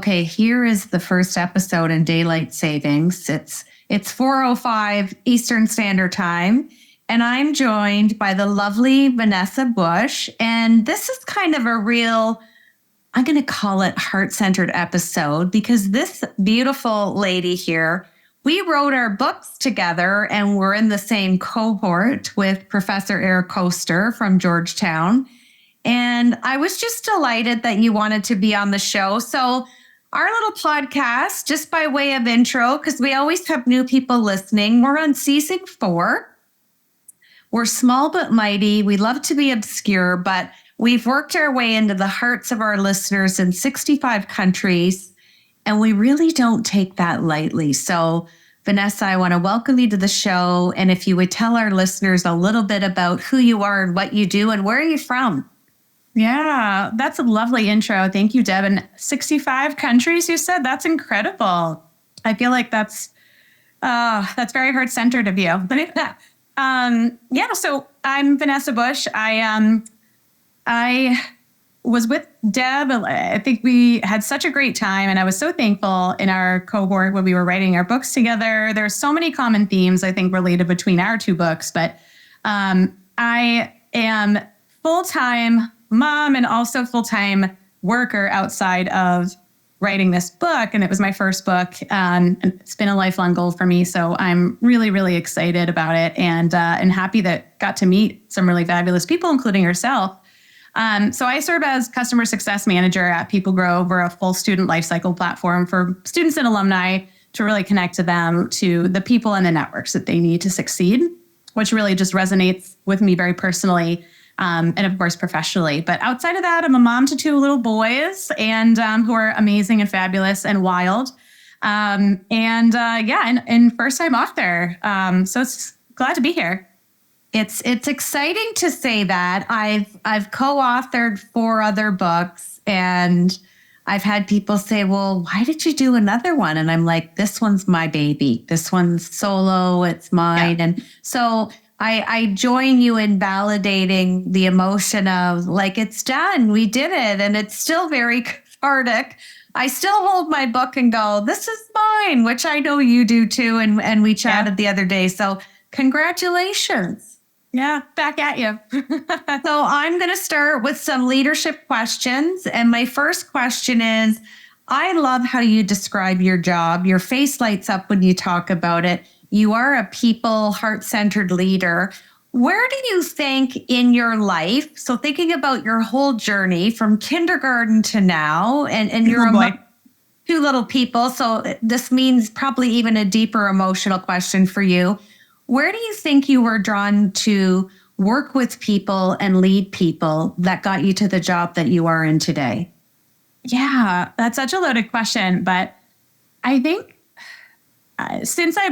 Okay, here is the first episode in daylight savings. It's 4:05 Eastern Standard Time, and I'm joined by the lovely Vanessa Bush. And this is kind of a real, I'm going to call it heart-centered episode, because this beautiful lady here, we wrote our books together and we're in the same cohort with Professor Eric Koester from Georgetown. And I was just delighted that you wanted to be on the show. So our little podcast, just by way of intro, because we always have new people listening, we're on season 4. We're small but mighty. We love to be obscure, but we've worked our way into the hearts of our listeners in 65 countries, and we really don't take that lightly. So, Vanessa, I want to welcome you to the show. And if you would tell our listeners a little bit about who you are and what you do and where are you from? Yeah, that's a lovely intro. Thank you, Deb. And 65 countries, you said? That's incredible. I feel like that's very heart-centered of you. But so I'm Vanessa Bush. I was with Deb. I think we had such a great time, and I was so thankful in our cohort when we were writing our books together. There's so many common themes, I think, related between our two books, but I am full-time mom and also full-time worker outside of writing this book. And it was my first book. And it's been a lifelong goal for me. So I'm really, really excited about it and happy that got to meet some really fabulous people, including yourself. So I serve as customer success manager at PeopleGrove. We're a full student lifecycle platform for students and alumni to really connect to them, to the people and the networks that they need to succeed, which really just resonates with me very personally. And of course, professionally. But outside of that, I'm a mom to 2 little boys and who are amazing and fabulous and wild. And first time author. So it's glad to be here. It's exciting to say that. I've co-authored 4 other books, and I've had people say, well, why did you do another one? And I'm like, this one's my baby. This one's solo. It's mine. Yeah. And so I join you in validating the emotion of like, it's done. We did it. And it's still very cathartic. I still hold my book and go, this is mine, which I know you do too. And we chatted the other day. So congratulations. Yeah, back at you. So I'm going to start with some leadership questions. And my first question is, I love how you describe your job. Your face lights up when you talk about it. You are a people, heart-centered leader. Where do you think in your life, so thinking about your whole journey from kindergarten to now, and you're 2 little people, so this means probably even a deeper emotional question for you. Where do you think you were drawn to work with people and lead people that got you to the job that you are in today? Yeah, that's such a loaded question, but I think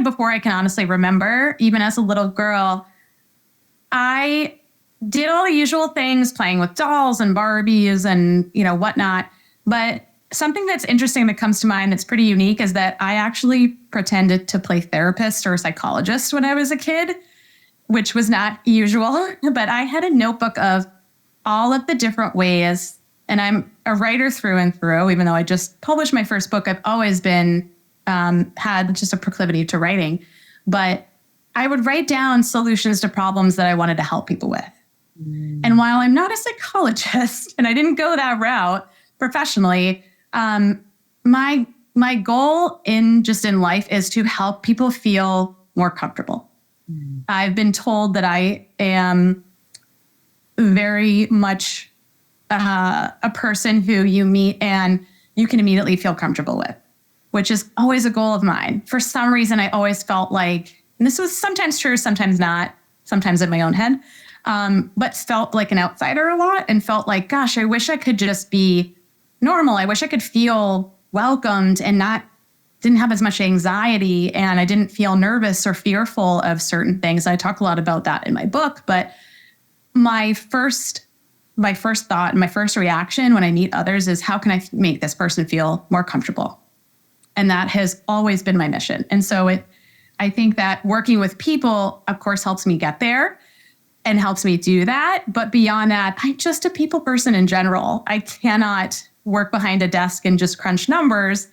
before I can honestly remember, even as a little girl, I did all the usual things, playing with dolls and Barbies and, whatnot. But something that's interesting that comes to mind that's pretty unique is that I actually pretended to play therapist or psychologist when I was a kid, which was not usual. But I had a notebook of all of the different ways, and I'm a writer through and through. Even though I just published my first book, I've always been had just a proclivity to writing, but I would write down solutions to problems that I wanted to help people with. And while I'm not a psychologist and I didn't go that route professionally, my goal in life is to help people feel more comfortable. I've been told that I am very much a person who you meet and you can immediately feel comfortable with, which is always a goal of mine. For some reason, I always felt like, and this was sometimes true, sometimes not, sometimes in my own head, but felt like an outsider a lot and felt like, gosh, I wish I could just be normal. I wish I could feel welcomed and didn't have as much anxiety, and I didn't feel nervous or fearful of certain things. I talk a lot about that in my book, but my first thought and my first reaction when I meet others is, how can I make this person feel more comfortable? And that has always been my mission. And so I think that working with people, of course, helps me get there and helps me do that. But beyond that, I'm just a people person in general. I cannot work behind a desk and just crunch numbers.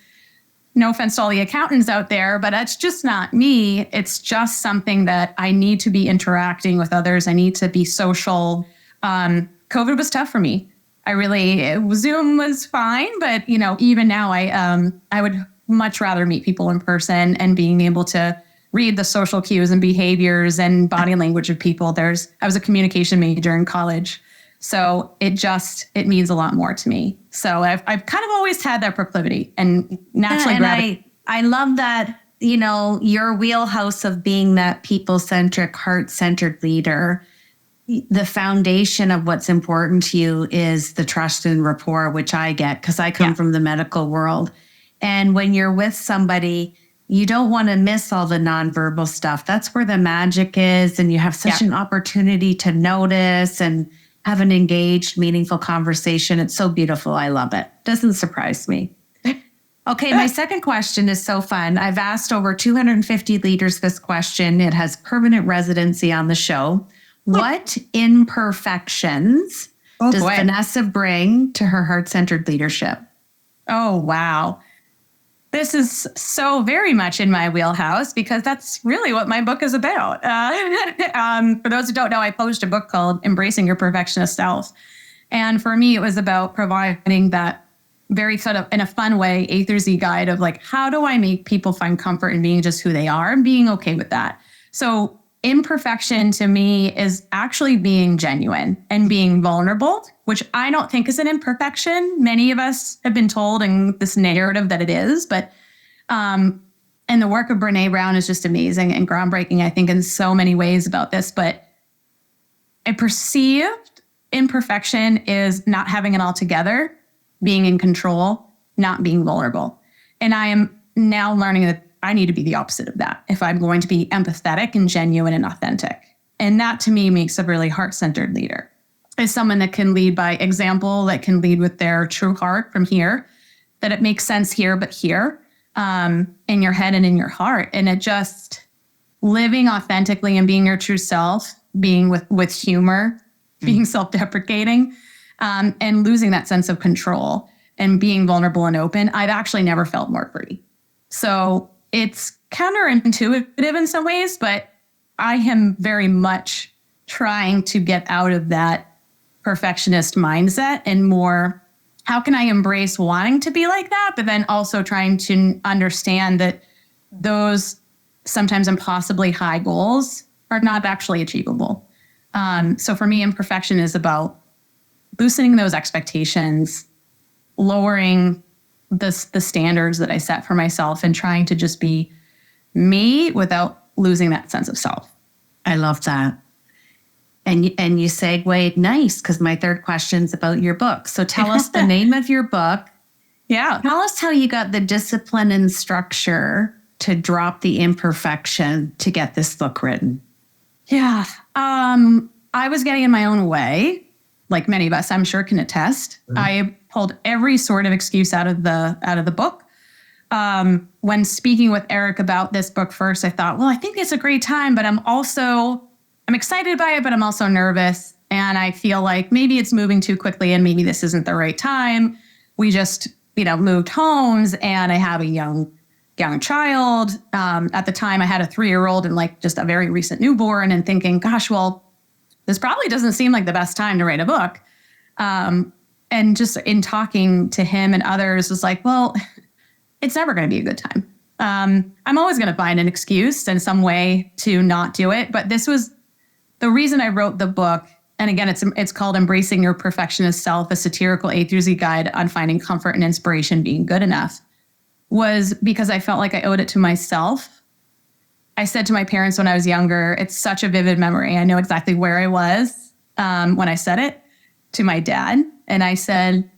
No offense to all the accountants out there, but that's just not me. It's just something that I need to be interacting with others. I need to be social. COVID was tough for me. Zoom was fine, but even now I would much rather meet people in person and being able to read the social cues and behaviors and body language of people. I was a communication major in college. So it means a lot more to me. So I've kind of always had that proclivity and naturally I love that, your wheelhouse of being that people-centric, heart-centered leader. The foundation of what's important to you is the trust and rapport, which I get because I come from the medical world. And when you're with somebody, you don't want to miss all the nonverbal stuff. That's where the magic is. And you have such an opportunity to notice and have an engaged, meaningful conversation. It's so beautiful. I love it. Doesn't surprise me. Okay, my second question is so fun. I've asked over 250 leaders this question. It has permanent residency on the show. What imperfections does Vanessa bring to her heart-centered leadership? Oh, wow. This is so very much in my wheelhouse because that's really what my book is about. For those who don't know, I published a book called Embracing Your Perfectionist Self. And for me, it was about providing that very sort of in a fun way, A through Z guide of like, how do I make people find comfort in being just who they are and being okay with that? So imperfection to me is actually being genuine and being vulnerable, which I don't think is an imperfection. Many of us have been told in this narrative that it is, but and the work of Brené Brown is just amazing and groundbreaking, I think, in so many ways about this. But a perceived imperfection is not having it all together, being in control, not being vulnerable. And I am now learning that I need to be the opposite of that if I'm going to be empathetic and genuine and authentic. And that to me makes a really heart-centered leader. Is someone that can lead by example, that can lead with their true heart from here, that it makes sense here, but here, in your head and in your heart. And it just living authentically and being your true self, being with humor, being self-deprecating, and losing that sense of control and being vulnerable and open. I've actually never felt more free. So it's counterintuitive in some ways, but I am very much trying to get out of that perfectionist mindset and more, how can I embrace wanting to be like that, but then also trying to understand that those sometimes impossibly high goals are not actually achievable. So for me, imperfection is about loosening those expectations, lowering the standards that I set for myself and trying to just be me without losing that sense of self. I love that. And you segued nice because my third question is about your book. So tell us the name of your book. Yeah. Tell us how you got the discipline and structure to drop the imperfection to get this book written. Yeah. I was getting in my own way, like many of us, I'm sure, can attest. Mm-hmm. I pulled every sort of excuse out of the book. When speaking with Eric about this book first, I thought, well, I think it's a great time, but I'm excited by it, but I'm also nervous. And I feel like maybe it's moving too quickly and maybe this isn't the right time. We just, moved homes and I have a young child. At the time I had a 3-year-old and like just a very recent newborn and thinking, gosh, well, this probably doesn't seem like the best time to write a book. And just in talking to him and others was like, well, it's never going to be a good time. I'm always going to find an excuse in some way to not do it. But this was the reason I wrote the book. And again, it's called Embracing Your Perfectionist Self, a Satirical A-Z guide on finding comfort and inspiration being good enough, was because I felt like I owed it to myself. I said to my parents when I was younger, it's such a vivid memory. I know exactly where I was when I said it to my dad. And I said,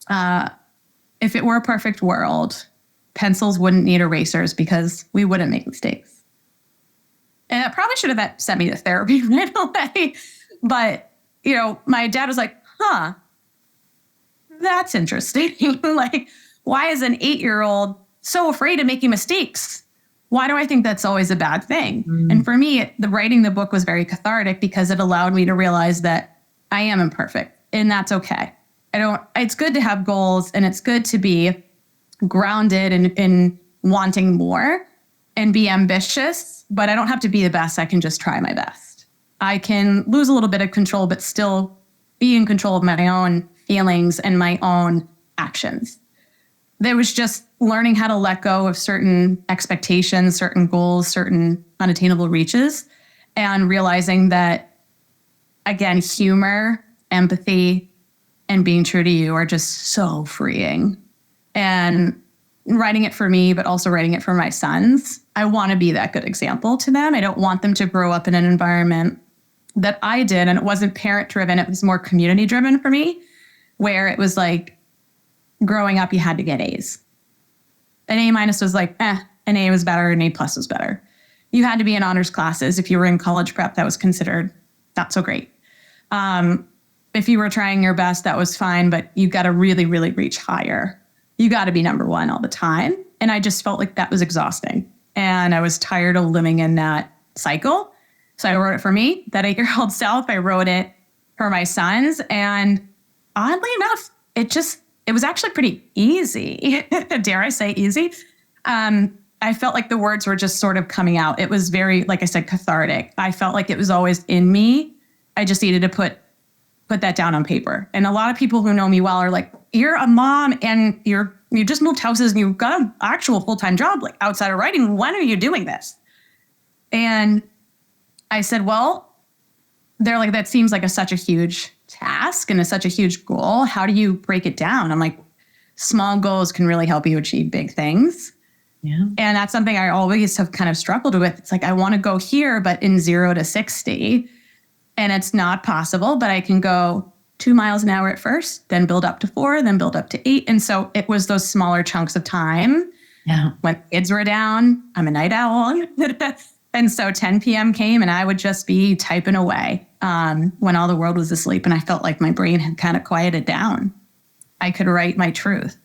if it were a perfect world, pencils wouldn't need erasers because we wouldn't make mistakes. And that probably should have sent me to therapy right away. But, my dad was like, that's interesting. Like, why is an 8-year-old so afraid of making mistakes? Why do I think that's always a bad thing? Mm. And for me, writing the book was very cathartic because it allowed me to realize that I am imperfect and that's okay. It's good to have goals and it's good to be grounded in wanting more and be ambitious, but I don't have to be the best. I can just try my best. I can lose a little bit of control, but still be in control of my own feelings and my own actions. There was just learning how to let go of certain expectations, certain goals, certain unattainable reaches, and realizing that, again, humor, empathy, and being true to you are just so freeing. And writing it for me, but also writing it for my sons. I want to be that good example to them. I don't want them to grow up in an environment that I did. And it wasn't parent driven. It was more community driven for me, where it was like growing up, you had to get A's. An A- was like, an A was better, an A+ was better. You had to be in honors classes. If you were in college prep, that was considered not so great. If you were trying your best, that was fine, but you got to really, really reach higher. You got to be number one all the time. And I just felt like that was exhausting. And I was tired of living in that cycle. So I wrote it for me, that 8-year-old self. I wrote it for my sons. And oddly enough, it was actually pretty easy. Dare I say easy? I felt like the words were just sort of coming out. It was very, like I said, cathartic. I felt like it was always in me. I just needed to put that down on paper. And a lot of people who know me well are like, you're a mom and you just moved houses and you've got an actual full-time job, like outside of writing. When are you doing this? And I said, well, they're like, that seems like such a huge task and such a huge goal. How do you break it down? I'm like, small goals can really help you achieve big things. Yeah. And that's something I always have kind of struggled with. It's like, I want to go here, but in 0 to 60. And it's not possible, but I can go 2 miles an hour at first, then build up to 4, then build up to 8. And so it was those smaller chunks of time. Yeah. When kids were down, I'm a night owl. And so 10 p.m. came and I would just be typing away when all the world was asleep. And I felt like my brain had kind of quieted down. I could write my truth.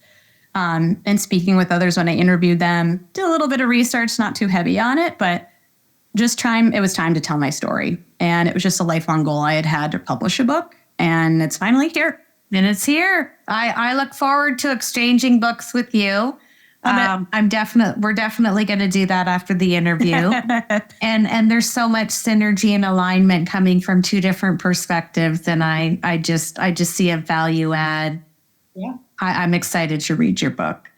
And speaking with others when I interviewed them, did a little bit of research, not too heavy on it, but it was time to tell my story. And it was just a lifelong goal I had to publish a book. And it's finally here. And it's here. I look forward to exchanging books with you. We're definitely going to do that after the interview. and there's so much synergy and alignment coming from two different perspectives. And I just see a value add. Yeah. I'm excited to read your book.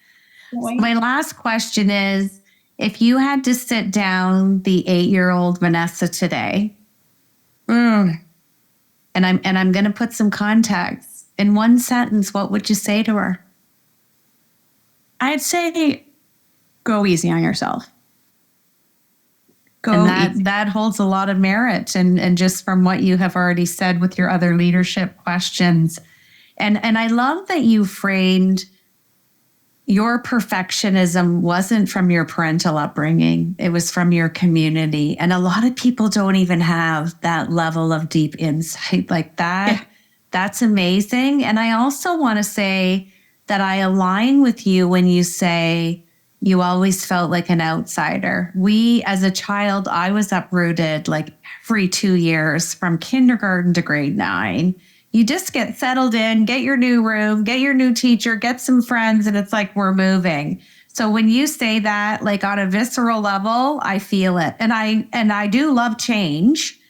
My last question is, if you had to sit down the 8-year-old Vanessa today, and I'm going to put some context in one sentence, what would you say to her? I'd say, go easy on yourself. That holds a lot of merit. And just from what you have already said with your other leadership questions. And I love that you framed your perfectionism wasn't from your parental upbringing. It was from your community. And a lot of people don't even have that level of deep insight like that. Yeah. That's amazing. And I also want to say that I align with you when you say you always felt like an outsider. As a child, I was uprooted like every 2 years from kindergarten to grade 9. You just get settled in, get your new room, get your new teacher, get some friends, and it's like we're moving. So when you say that, like on a visceral level, I feel it. And I do love change,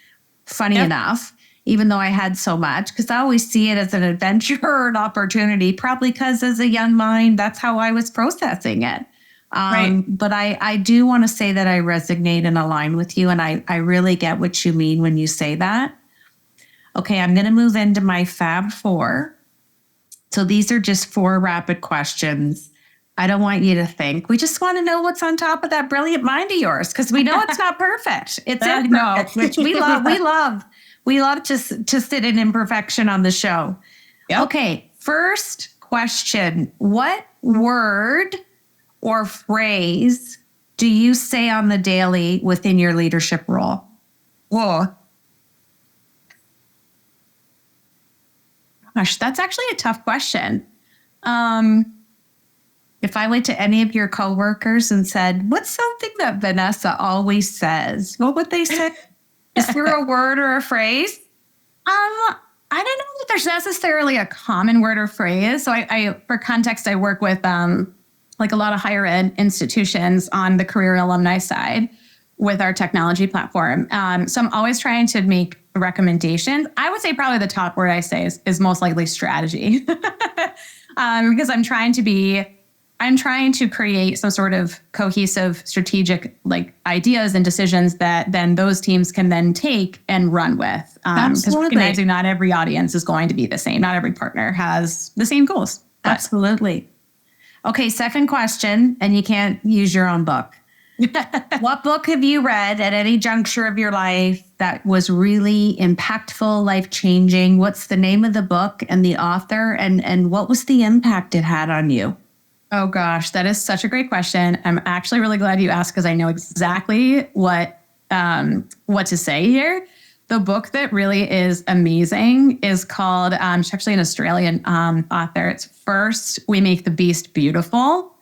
funny enough, even though I had so much, because I always see it as an adventure or an opportunity, probably because as a young mind, that's how I was processing it. Right. But I do want to say that I resonate and align with you, and I really get what you mean when you say that. Okay, I'm going to move into my Fab 4. So these are just 4 rapid questions. I don't want you to think. We just want to know what's on top of that brilliant mind of yours, because we know it's not perfect. It's imperfect, which we love. We love to sit in imperfection on the show. Yep. Okay, first question. What word or phrase do you say on the daily within your leadership role? Whoa. Gosh, that's actually a tough question. If I went to any of your coworkers and said, what's something that Vanessa always says? What would they say? Is there a word or a phrase? I I don't know if there's necessarily a common word or phrase. So I for context, I work with like a lot of higher ed institutions on the career alumni side with our technology platform. So I'm always trying to make recommendations. I would say probably the top word I say is most likely strategy, because I'm trying to create some sort of cohesive strategic like ideas and decisions that then those teams can then take and run with. Because recognizing not every audience is going to be the same. Not every partner has the same goals. Absolutely. Okay, second question, and you can't use your own book. What book have you read at any juncture of your life that was really impactful, life-changing? What's the name of the book and the author, and what was the impact it had on you? Oh gosh, that is such a great question. I'm actually really glad you asked because I know exactly what to say here. The book that really is amazing is called, it's actually an Australian author. It's First, We Make the Beast Beautiful.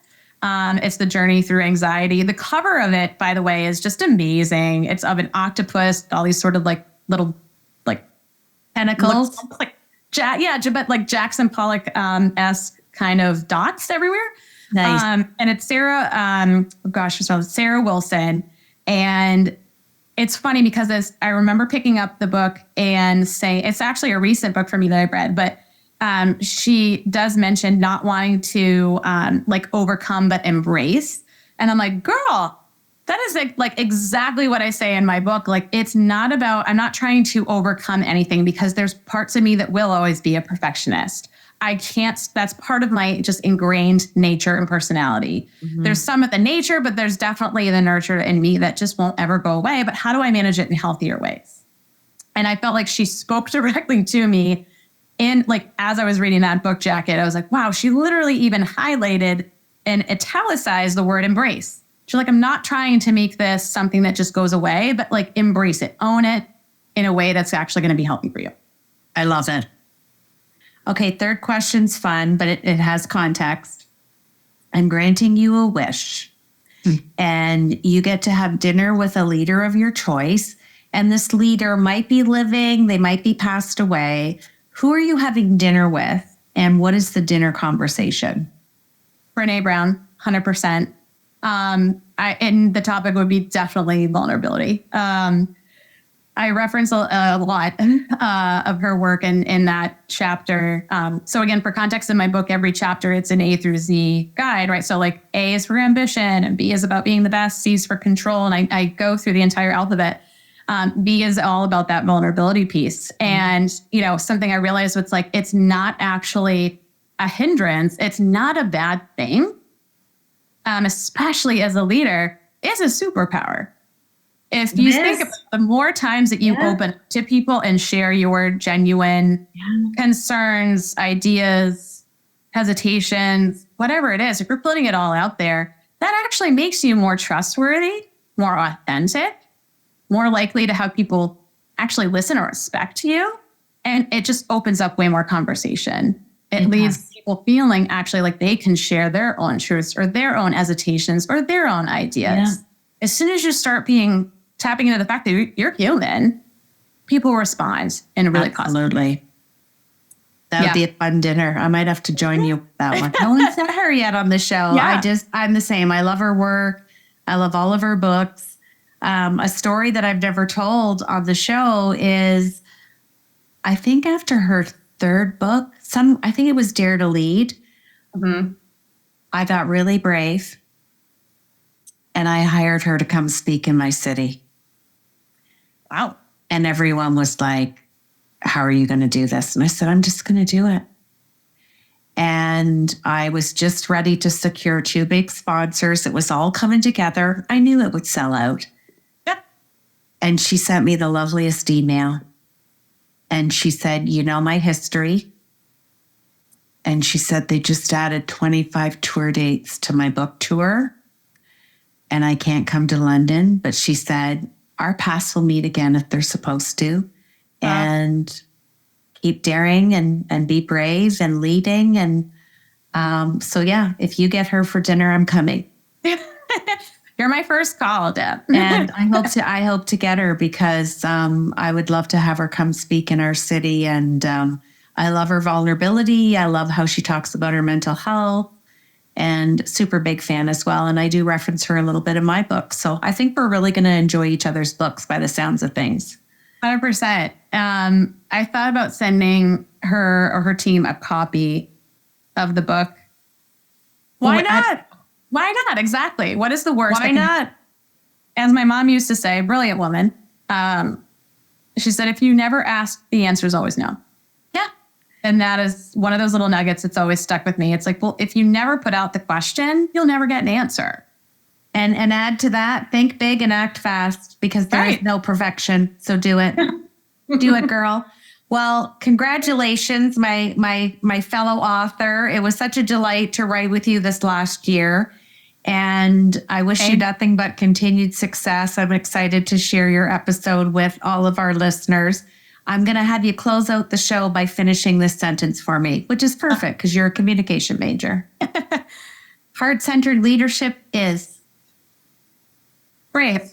It's the journey through anxiety. The cover of it, by the way, is just amazing. It's of an octopus, all these sort of like little like Tentacles. Like but like Jackson Pollock-esque kind of dots everywhere. Nice. And it's Sarah Wilson. And it's funny because I remember picking up the book and saying, it's actually a recent book for me that I've read, but she does mention not wanting to like overcome, but embrace. And I'm like, girl, that is like exactly what I say in my book. Like, it's not about, I'm not trying to overcome anything because there's parts of me that will always be a perfectionist. I can't, that's part of my just ingrained nature and personality. Mm-hmm. There's some of the nature, but there's definitely the nurture in me that just won't ever go away. But how do I manage it in healthier ways? And I felt like she spoke directly to me. And like, as I was reading that book jacket, I was like, wow, she literally even highlighted and italicized the word embrace. She's like, I'm not trying to make this something that just goes away, but like embrace it, own it in a way that's actually going to be healthy for you. I love it. Okay, third question's fun, but it has context. I'm granting you a wish, and you get to have dinner with a leader of your choice. And this leader might be living, they might be passed away. Who are you having dinner with, and what is the dinner conversation? Brené Brown, 100%. And the topic would be definitely vulnerability. I reference a lot of her work in that chapter. So again, for context in my book, every chapter, it's an A through Z guide, right? So like A is for ambition, and B is about being the best, C is for control. And I go through the entire alphabet. B is all about that vulnerability piece. And, you know, something I realized was like, it's not actually a hindrance. It's not a bad thing. Especially as a leader, it's a superpower. If you think about the more times that you open to people and share your genuine concerns, ideas, hesitations, whatever it is, if you're putting it all out there, that actually makes you more trustworthy, more authentic, more likely to have people actually listen or respect you. And it just opens up way more conversation. It leaves people feeling actually like they can share their own truths or their own hesitations or their own ideas. Yeah. As soon as you start tapping into the fact that you're human, people respond in a really positive way. That would be a fun dinner. I might have to join you with that one. No one's met her yet on the show. Yeah. I'm the same. I love her work. I love all of her books. A story that I've never told on the show is, I think after her third book, I think it was Dare to Lead. Mm-hmm. I got really brave and I hired her to come speak in my city. Wow. And everyone was like, how are you going to do this? And I said, I'm just going to do it. And I was just ready to secure 2 big sponsors. It was all coming together. I knew it would sell out. Yep. And she sent me the loveliest email. And she said, you know my history. And she said, they just added 25 tour dates to my book tour. And I can't come to London. But she said, our paths will meet again if they're supposed to. And keep daring and be brave and leading. And so, yeah, if you get her for dinner, I'm coming. You're my first call, Deb. And I hope to get her because I would love to have her come speak in our city. And I love her vulnerability. I love how she talks about her mental health, and super big fan as well. And I do reference her a little bit in my book. So I think we're really going to enjoy each other's books by the sounds of things. 100%. I thought about sending her or her team a copy of the book. Why not? Why not? Exactly. What is the worst? Why not? As my mom used to say, brilliant woman. She said, if you never ask, the answer is always no. Yeah. And that is one of those little nuggets that's always stuck with me. It's like, well, if you never put out the question, you'll never get an answer. And add to that, think big and act fast, because there is no perfection. So do it. Do it, girl. Well, congratulations, my fellow author. It was such a delight to write with you this last year. And I wish you nothing but continued success. I'm excited to share your episode with all of our listeners. I'm going to have you close out the show by finishing this sentence for me, which is perfect because you're a communication major. Heart-centered leadership is brave.